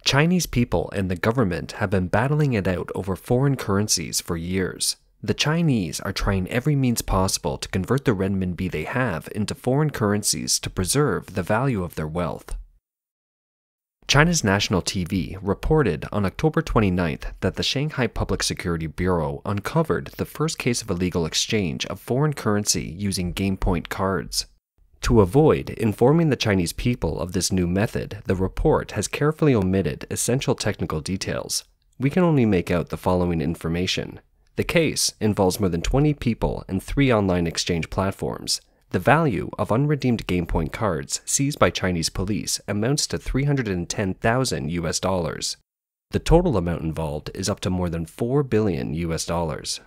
Chinese people and the government have been battling it out over foreign currencies for years. The Chinese are trying every means possible to convert the renminbi they have into foreign currencies to preserve the value of their wealth. China's national TV reported on October 29th that the Shanghai Public Security Bureau uncovered the first case of illegal exchange of foreign currency using GamePoint cards. To avoid informing the Chinese people of this new method, the report has carefully omitted essential technical details. We can only make out the following information. The case involves more than 20 people and 3 online exchange platforms. The value of unredeemed GamePoint cards seized by Chinese police amounts to $310,000 US. The total amount involved is up to more than $4 billion US.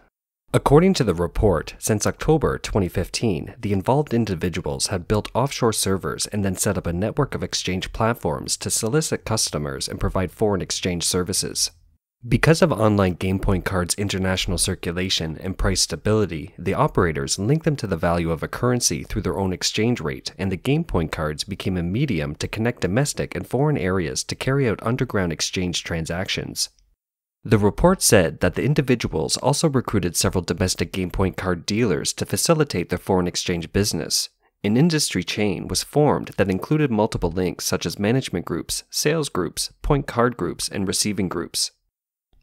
According to the report, since October 2015, the involved individuals have built offshore servers and then set up a network of exchange platforms to solicit customers and provide foreign exchange services. Because of online GamePoint cards' international circulation and price stability, the operators link them to the value of a currency through their own exchange rate, and the GamePoint cards became a medium to connect domestic and foreign areas to carry out underground exchange transactions. The report said that the individuals also recruited several domestic GamePoint card dealers to facilitate their foreign exchange business. An industry chain was formed that included multiple links such as management groups, sales groups, point card groups, and receiving groups.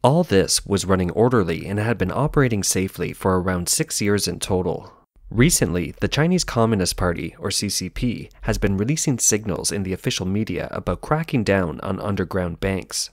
All this was running orderly and had been operating safely for around 6 years in total. Recently, the Chinese Communist Party, or CCP, has been releasing signals in the official media about cracking down on underground banks.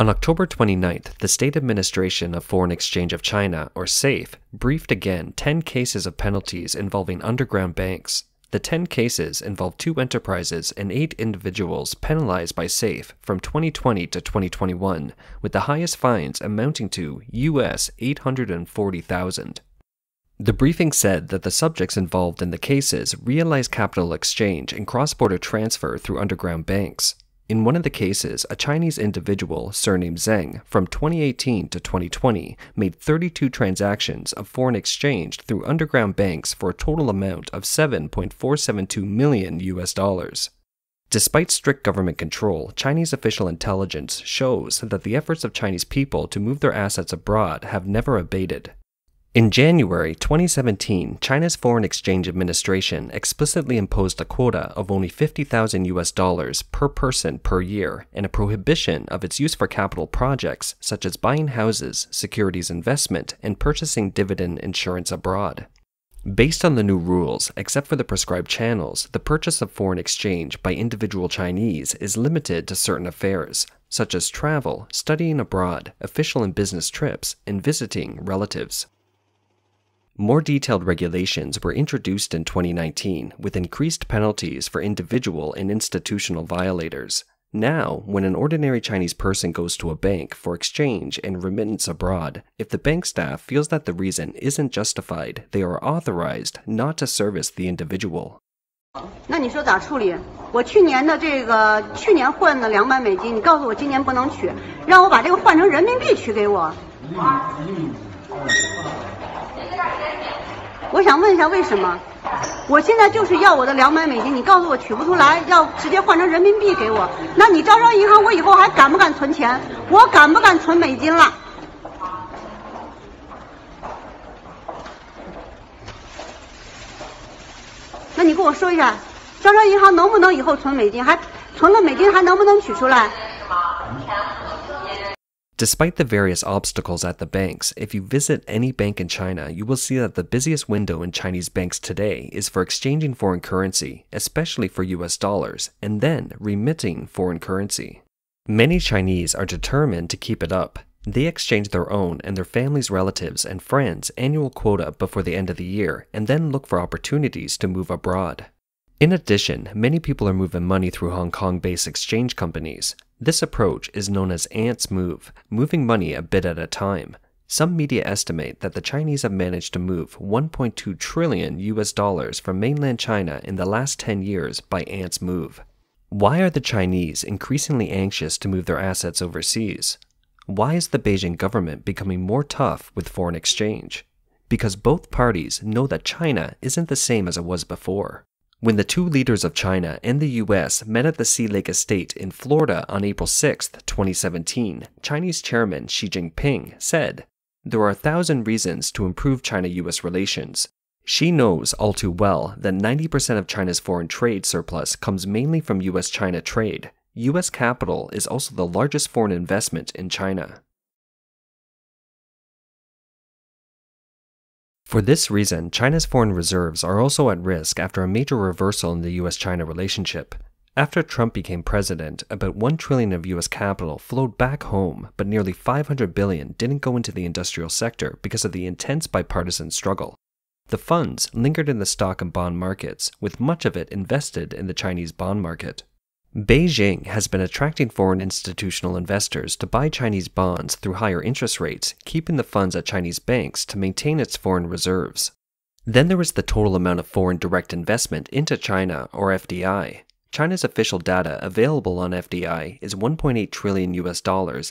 On October 29th, the State Administration of Foreign Exchange of China, or SAFE, briefed again 10 cases of penalties involving underground banks. The 10 cases involved 2 enterprises and 8 individuals penalized by SAFE from 2020 to 2021, with the highest fines amounting to US $840,000. The briefing said that the subjects involved in the cases realized capital exchange and cross-border transfer through underground banks. In one of the cases, a Chinese individual, surnamed Zheng, from 2018 to 2020, made 32 transactions of foreign exchange through underground banks for a total amount of $7.472 million US. Despite strict government control, Chinese official intelligence shows that the efforts of Chinese people to move their assets abroad have never abated. In January 2017, China's Foreign Exchange Administration explicitly imposed a quota of only $50,000 US per person per year and a prohibition of its use for capital projects such as buying houses, securities investment, and purchasing dividend insurance abroad. Based on the new rules, except for the prescribed channels, the purchase of foreign exchange by individual Chinese is limited to certain affairs, such as travel, studying abroad, official and business trips, and visiting relatives. More detailed regulations were introduced in 2019 with increased penalties for individual and institutional violators. Now, when an ordinary Chinese person goes to a bank for exchange and remittance abroad, if the bank staff feels that the reason isn't justified, they are authorized not to service the individual. 那你说咋处理？我去年换的$200，你告诉我今年不能取，让我把这个换成人民币取给我。我想问一下为什么？我现在就是要我的$200，你告诉我取不出来，要直接换成人民币给我。那你招商银行，我以后还敢不敢存钱？我敢不敢存美金了？那你跟我说一下，招商银行能不能以后存美金？还存了美金还能不能取出来？ Despite the various obstacles at the banks, if you visit any bank in China, you will see that the busiest window in Chinese banks today is for exchanging foreign currency, especially for US dollars, and then remitting foreign currency. Many Chinese are determined to keep it up. They exchange their own and their family's relatives and friends' annual quota before the end of the year, and then look for opportunities to move abroad. In addition, many people are moving money through Hong Kong-based exchange companies. This approach is known as ants move, moving money a bit at a time. Some media estimate that the Chinese have managed to move $1.2 trillion US from mainland China in the last 10 years by ants move. Why are the Chinese increasingly anxious to move their assets overseas? Why is the Beijing government becoming more tough with foreign exchange? Because both parties know that China isn't the same as it was before. When the two leaders of China and the US met at the Sea Lake Estate in Florida on April 6, 2017, Chinese Chairman Xi Jinping said, "There are 1,000 reasons to improve China-US relations. Xi knows all too well that 90% of China's foreign trade surplus comes mainly from US-China trade. US capital is also the largest foreign investment in China." For this reason, China's foreign reserves are also at risk after a major reversal in the US-China relationship. After Trump became president, about $1 trillion of US capital flowed back home, but nearly $500 billion didn't go into the industrial sector because of the intense bipartisan struggle. The funds lingered in the stock and bond markets, with much of it invested in the Chinese bond market. Beijing has been attracting foreign institutional investors to buy Chinese bonds through higher interest rates, keeping the funds at Chinese banks to maintain its foreign reserves. Then there is the total amount of foreign direct investment into China, or FDI. China's official data available on FDI is $1.8 trillion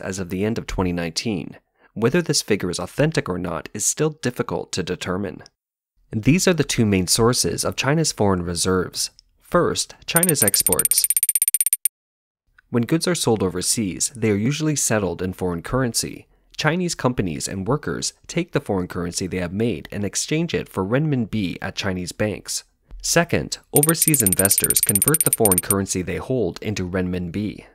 as of the end of 2019. Whether this figure is authentic or not is still difficult to determine. These are the two main sources of China's foreign reserves. First, China's exports. When goods are sold overseas, they are usually settled in foreign currency. Chinese companies and workers take the foreign currency they have made and exchange it for renminbi at Chinese banks. Second, overseas investors convert the foreign currency they hold into renminbi.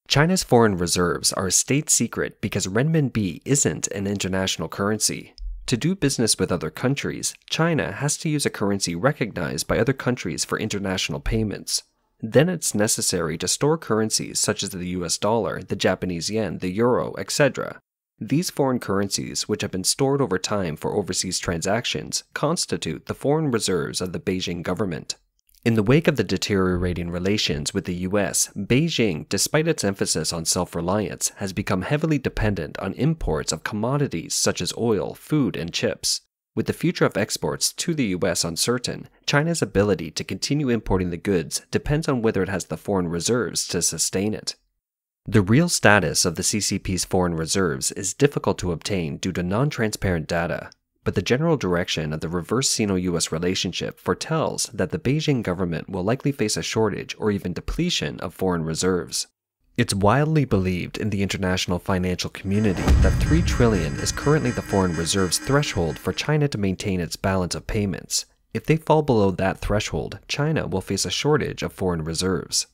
China's foreign reserves are a state secret because renminbi isn't an international currency. To do business with other countries, China has to use a currency recognized by other countries for international payments. Then it's necessary to store currencies such as the US dollar, the Japanese yen, the euro, etc. These foreign currencies, which have been stored over time for overseas transactions, constitute the foreign reserves of the Beijing government. In the wake of the deteriorating relations with the US, Beijing, despite its emphasis on self-reliance, has become heavily dependent on imports of commodities such as oil, food, and chips. With the future of exports to the US uncertain, China's ability to continue importing the goods depends on whether it has the foreign reserves to sustain it. The real status of the CCP's foreign reserves is difficult to obtain due to non-transparent data, but the general direction of the reverse Sino-US relationship foretells that the Beijing government will likely face a shortage or even depletion of foreign reserves. It's widely believed in the international financial community that $3 trillion is currently the foreign reserves threshold for China to maintain its balance of payments. If they fall below that threshold, China will face a shortage of foreign reserves.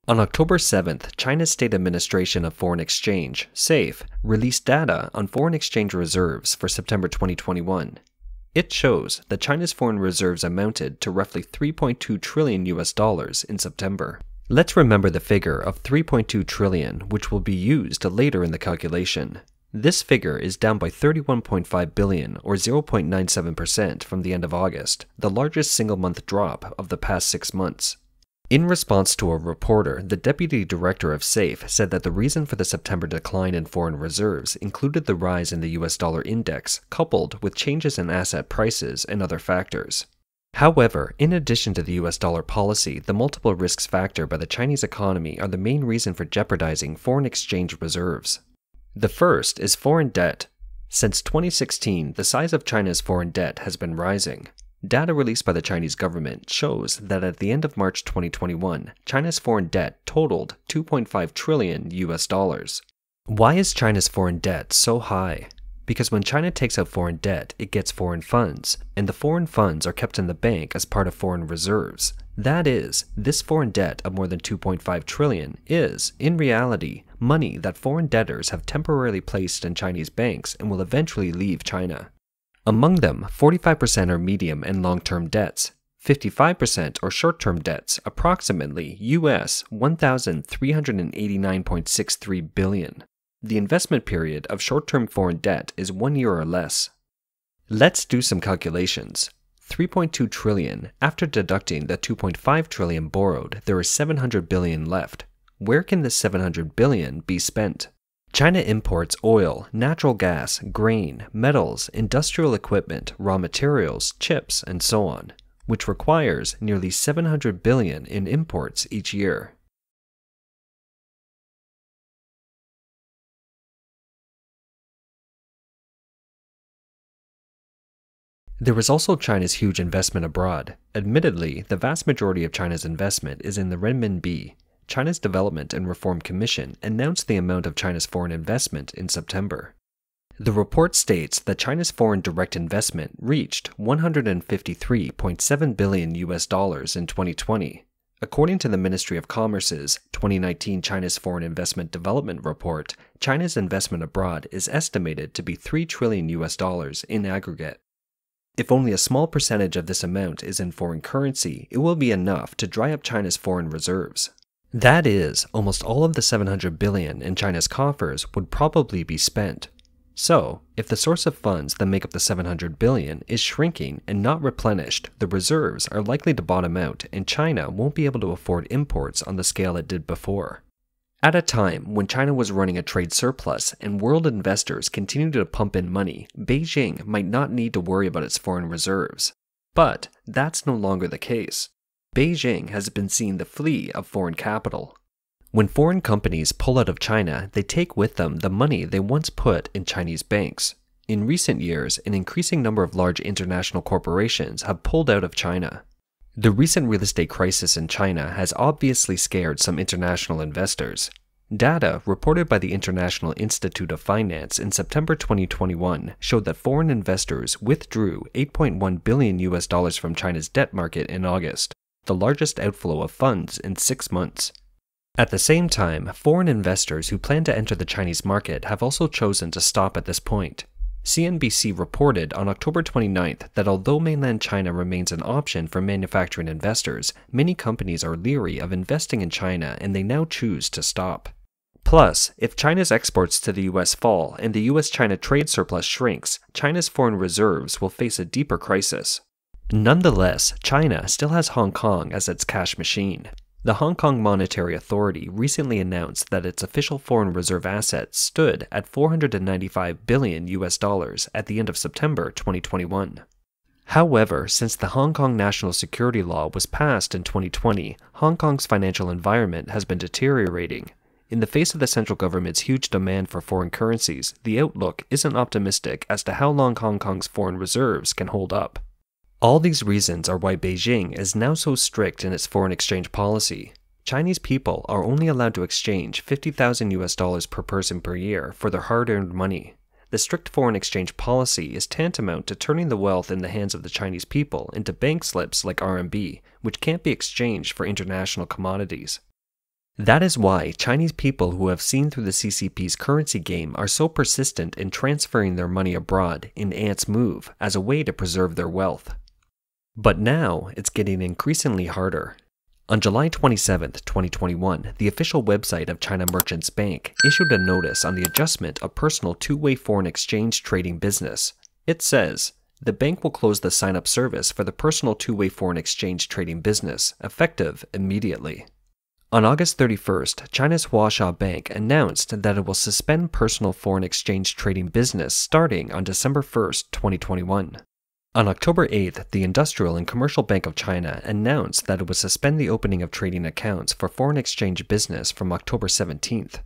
On October 7th, China's State Administration of Foreign Exchange, SAFE, released data on foreign exchange reserves for September 2021. It shows that China's foreign reserves amounted to roughly $3.2 trillion in September. Let's remember the figure of $3.2 trillion, which will be used later in the calculation. This figure is down by $31.5 billion, or 0.97% from the end of August, the largest single-month drop of the past 6 months. In response to a reporter, the deputy director of SAFE said that the reason for the September decline in foreign reserves included the rise in the US dollar index, coupled with changes in asset prices and other factors. However, in addition to the US dollar policy, the multiple risks factor by the Chinese economy are the main reason for jeopardizing foreign exchange reserves. The first is foreign debt. Since 2016, the size of China's foreign debt has been rising. Data released by the Chinese government shows that at the end of March 2021, China's foreign debt totaled $2.5 trillion. Why is China's foreign debt so high? Because when China takes out foreign debt, it gets foreign funds, and the foreign funds are kept in the bank as part of foreign reserves. That is, this foreign debt of more than $2.5 trillion is, in reality, money that foreign debtors have temporarily placed in Chinese banks and will eventually leave China. Among them, 45% are medium and long-term debts, 55% are short-term debts, approximately US $1,389.63 billion. The investment period of short-term foreign debt is 1 year or less. Let's do some calculations. $3.2 trillion, after deducting the $2.5 trillion borrowed, there is $700 billion left. Where can this $700 billion be spent? China imports oil, natural gas, grain, metals, industrial equipment, raw materials, chips, and so on, which requires nearly $700 billion in imports each year. There is also China's huge investment abroad. Admittedly, the vast majority of China's investment is in the renminbi. China's Development and Reform Commission announced the amount of China's foreign investment in September. The report states that China's foreign direct investment reached $153.7 billion in 2020. According to the Ministry of Commerce's 2019 China's Foreign Investment Development Report, China's investment abroad is estimated to be $3 trillion in aggregate. If only a small percentage of this amount is in foreign currency, it will be enough to dry up China's foreign reserves. That is, almost all of the $700 billion in China's coffers would probably be spent. So, if the source of funds that make up the $700 billion is shrinking and not replenished, the reserves are likely to bottom out and China won't be able to afford imports on the scale it did before. At a time when China was running a trade surplus and world investors continued to pump in money, Beijing might not need to worry about its foreign reserves. But that's no longer the case. Beijing has been seen the flea of foreign capital. When foreign companies pull out of China, they take with them the money they once put in Chinese banks. In recent years, an increasing number of large international corporations have pulled out of China. The recent real estate crisis in China has obviously scared some international investors. Data reported by the International Institute of Finance in September 2021 showed that foreign investors withdrew $8.1 billion from China's debt market in August, the largest outflow of funds in 6 months. At the same time, foreign investors who plan to enter the Chinese market have also chosen to stop at this point. CNBC reported on October 29th that although mainland China remains an option for manufacturing investors, many companies are leery of investing in China and they now choose to stop. Plus, if China's exports to the US fall and the US-China trade surplus shrinks, China's foreign reserves will face a deeper crisis. Nonetheless, China still has Hong Kong as its cash machine. The Hong Kong Monetary Authority recently announced that its official foreign reserve assets stood at $495 billion at the end of September 2021. However, since the Hong Kong National Security Law was passed in 2020, Hong Kong's financial environment has been deteriorating. In the face of the central government's huge demand for foreign currencies, the outlook isn't optimistic as to how long Hong Kong's foreign reserves can hold up. All these reasons are why Beijing is now so strict in its foreign exchange policy. Chinese people are only allowed to exchange $50,000 per person per year for their hard-earned money. The strict foreign exchange policy is tantamount to turning the wealth in the hands of the Chinese people into bank slips like RMB, which can't be exchanged for international commodities. That is why Chinese people who have seen through the CCP's currency game are so persistent in transferring their money abroad in Ant's move as a way to preserve their wealth. But now, it's getting increasingly harder. On July 27, 2021, the official website of China Merchants Bank issued a notice on the adjustment of personal two-way foreign exchange trading business. It says, the bank will close the sign-up service for the personal two-way foreign exchange trading business, effective immediately. On August 31st, China's Huaxia Bank announced that it will suspend personal foreign exchange trading business starting on December 1st, 2021. On October 8th, the Industrial and Commercial Bank of China announced that it would suspend the opening of trading accounts for foreign exchange business from October 17th.